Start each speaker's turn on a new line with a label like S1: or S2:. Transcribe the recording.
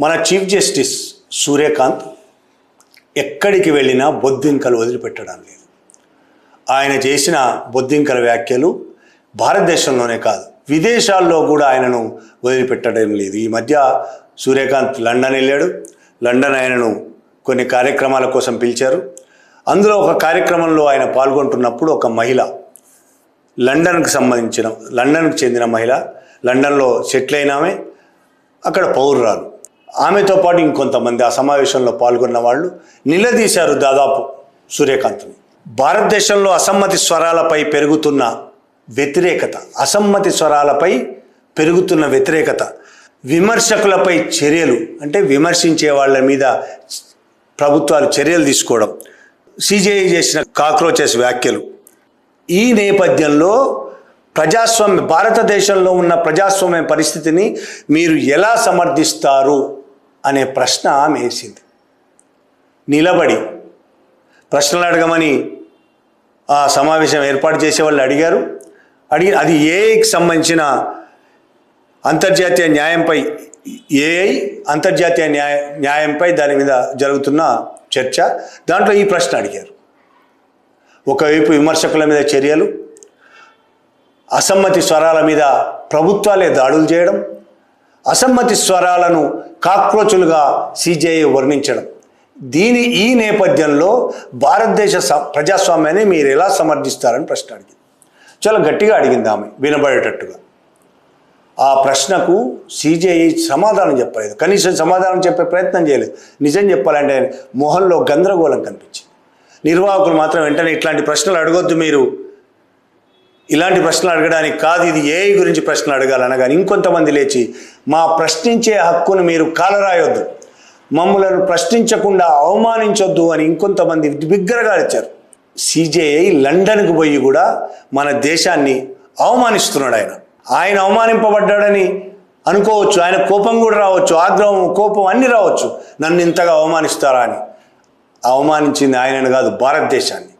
S1: మన chief justice Surya Kant ఎక్కడికి వెళ్ళినా బొద్దింకలు వదిలిపెట్టడం లేదు. ఆయన చేసిన బొద్దింకల వ్యాఖ్యలు భారతదేశంలోనే కాదు విదేశాల్లో కూడా ఆయనను వదిలిపెట్టడం లేదు. ఈ మధ్య సూర్యకాంత్ లండన్ వెళ్ళాడు. లండన్ ఆయనను కొన్ని కార్యక్రమాల కోసం పిలిచారు. అందులో ఒక కార్యక్రమంలో ఆయన పాల్గొంటున్నప్పుడు ఒక మహిళ లండన్కు చెందిన మహిళ, లండన్లో సెటిల్ అయిన ఆమె, అక్కడ పౌరురాలు, ఆమెతో పాటు ఇంకొంతమంది ఆ సమావేశంలో పాల్గొన్న వాళ్ళు నిలదీశారు దాదాపు సూర్యకాంత్ని. భారతదేశంలో అసమ్మతి స్వరాలపై పెరుగుతున్న వ్యతిరేకత, విమర్శకులపై చర్యలు, అంటే విమర్శించే వాళ్ళ మీద ప్రభుత్వాలు చర్యలు తీసుకోవడం, సిజేఐ చేసిన కాక్రోచెస్ వ్యాఖ్యలు, ఈ నేపథ్యంలో భారతదేశంలో ఉన్న ప్రజాస్వామ్య పరిస్థితిని మీరు ఎలా సమర్థిస్తారు అనే ప్రశ్న ఆమె వేసింది. నిలబడి ప్రశ్నలు అడగమని ఆ సమావేశం ఏర్పాటు చేసే వాళ్ళు అడిగారు. అది ఏఐకి సంబంధించిన అంతర్జాతీయ న్యాయంపై దాని మీద జరుగుతున్న చర్చ. దాంట్లో ఈ ప్రశ్న అడిగారు. ఒకవైపు విమర్శకుల మీద చర్యలు, అసమ్మతి స్వరాల మీద ప్రభుత్వాలే దాడులు చేయడం, అసమ్మతి స్వరాలను కాక్రోచులుగా సిజేఐ వర్ణించడం. ఈ నేపథ్యంలో భారతదేశ ప్రజాస్వామ్యాన్ని మీరు ఎలా సమర్థిస్తారని ప్రశ్న అడిగింది. చాలా గట్టిగా అడిగింది ఆమె, వినబడేటట్టుగా. ఆ ప్రశ్నకు సిజేఐ సమాధానం చెప్పలేదు. కనీసం సమాధానం చెప్పే ప్రయత్నం చేయలేదు. నిజం చెప్పాలంటే మొహంలో గందరగోళం కనిపించింది. నిర్వాహకులు మాత్రం వెంటనే ఇట్లాంటి ప్రశ్నలు అడగొద్దు, మీరు ఇలాంటి ప్రశ్నలు అడగడానికి కాదు, ఇది ఏఐ గురించి ప్రశ్నలు అడగాలనగాని ఇంకొంతమంది లేచి మా ప్రశ్నించే హక్కును మీరు కాలరాయొద్దు, మమ్మలను ప్రశ్నించకుండా అవమానించొద్దు అని ఇంకొంతమంది బిగ్గరగా ఇచ్చారు. సిజేఐ లండన్కు పోయి కూడా మన దేశాన్ని అవమానిస్తున్నాడు. ఆయన అవమానింపబడ్డాడని అనుకోవచ్చు, ఆయన కోపం కూడా రావచ్చు, ఆగ్రహం, కోపం అన్నీ రావచ్చు. నన్ను ఇంతగా అవమానిస్తారా అని. అవమానించింది ఆయనను కాదు, భారతదేశాన్ని.